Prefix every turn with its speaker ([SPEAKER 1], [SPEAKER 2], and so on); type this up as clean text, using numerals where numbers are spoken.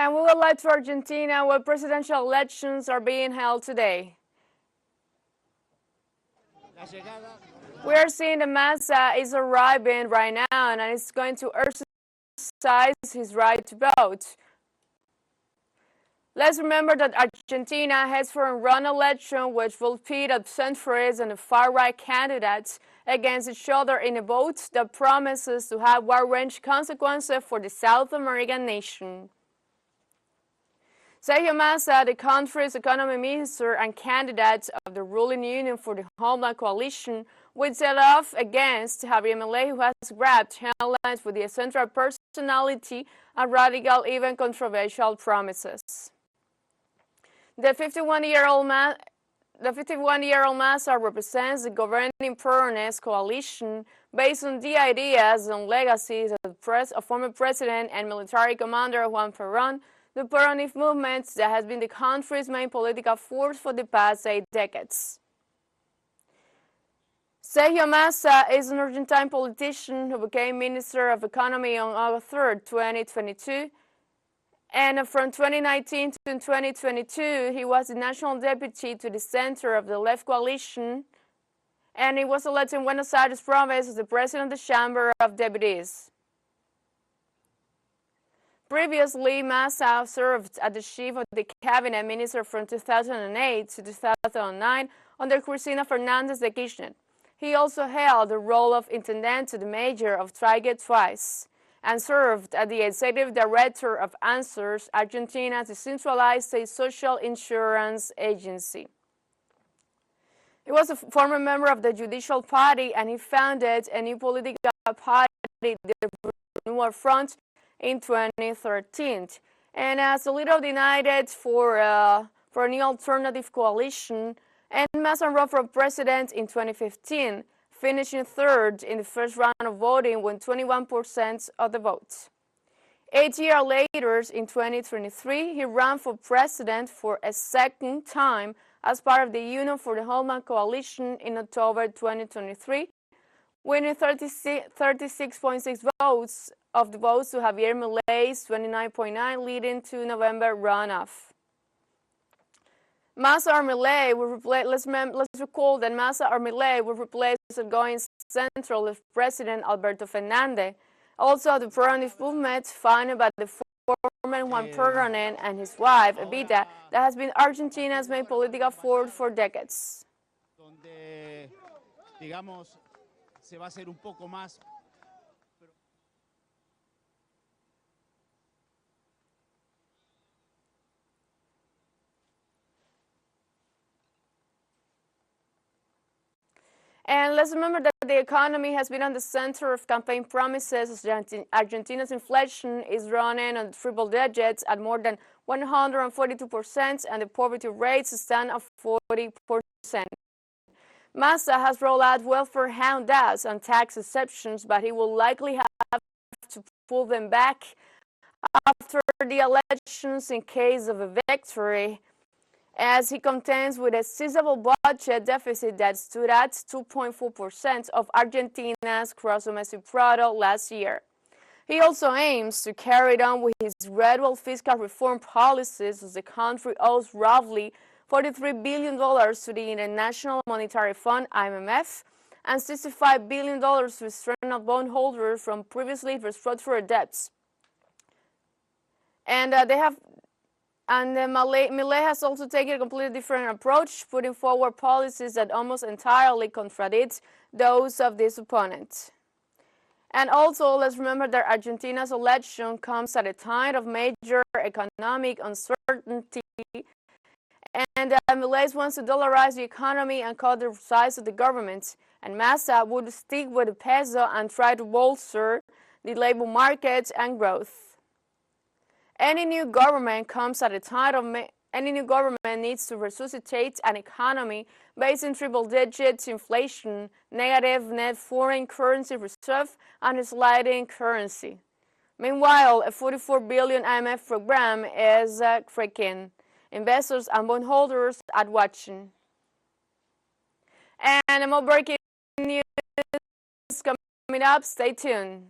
[SPEAKER 1] And we would like to Argentina, where presidential elections are being held today. We are seeing that Massa is arriving right now and is going to exercise his right to vote. Let's remember that Argentina heads for a run election which will pit the centrist and the far-right candidates against each other in a vote that promises to have wide-range consequences for the South American nation. Sergio Massa, the country's economy minister and candidate of the ruling Union for the Homeland Coalition, will set off against Javier Milei, who has grabbed headlines with the central personality and radical, even controversial promises. The 51-year-old Massa represents the governing Peronist coalition based on the ideas and legacies of former president and military commander Juan Perón. The Peronist movement that has been the country's main political force for the past 8 decades. Sergio Massa is an Argentine politician who became Minister of Economy on August 3, 2022. And from 2019 to 2022, he was the national deputy to the center of the left coalition, and he was elected in Buenos Aires province as the president of the Chamber of Deputies. Previously, Massa served as the chief of the cabinet minister from 2008 to 2009 under Cristina Fernández de Kirchner. He also held the role of intendant to the mayor of Trigue twice, and served as the executive director of ANSWERS, Argentina's decentralized state social insurance agency. He was a former member of the Judicial Party, and he founded a new political party, the Renewal Front, in 2013. And as a leader of the United for a new alternative coalition, and Massa ran for president in 2015, finishing third in the first round of voting with 21% of the vote. 8 years later, in 2023, he ran for president for a second time as part of the Union for the Homeland Coalition in October 2023, winning 36.6 votes of the votes to Javier Milei's 29.9, leading to November runoff. Massa or Milei will replace. Let's recall that Massa or Milei will replace outgoing centralist President Alberto Fernández. Also, the Peronist movement, founded by the former Juan Perón and his wife Evita, that has been Argentina's main political force for decades.
[SPEAKER 2] Donde, digamos, se va a hacer un poco más.
[SPEAKER 1] And let's remember that the economy has been on the center of campaign promises as Argentina's inflation is running on triple digits at more than 142%, and the poverty rates stand at 40%. Massa has rolled out welfare handouts and tax exceptions, but he will likely have to pull them back after the elections in case of a victory, as he contends with a sizable budget deficit that stood at 2.4% of Argentina's gross domestic product last year. He also aims to carry on with his gradual fiscal reform policies, as the country owes roughly $43 billion to the International Monetary Fund, IMF, and $65 billion to external bondholders from previously restructured debts. And Milei has also taken a completely different approach, putting forward policies that almost entirely contradict those of this opponent. And also, let's remember that Argentina's election comes at a time of major economic uncertainty, and Milei wants to dollarize the economy and cut the size of the government, and Massa would stick with the peso and try to bolster the labor market and growth. Any new government comes at a time of any new government needs to resuscitate an economy based in triple-digit inflation, negative net foreign currency reserve, and a sliding currency. Meanwhile, a $44 billion IMF program is freaking investors and bondholders at watching. And more breaking news coming up. Stay tuned.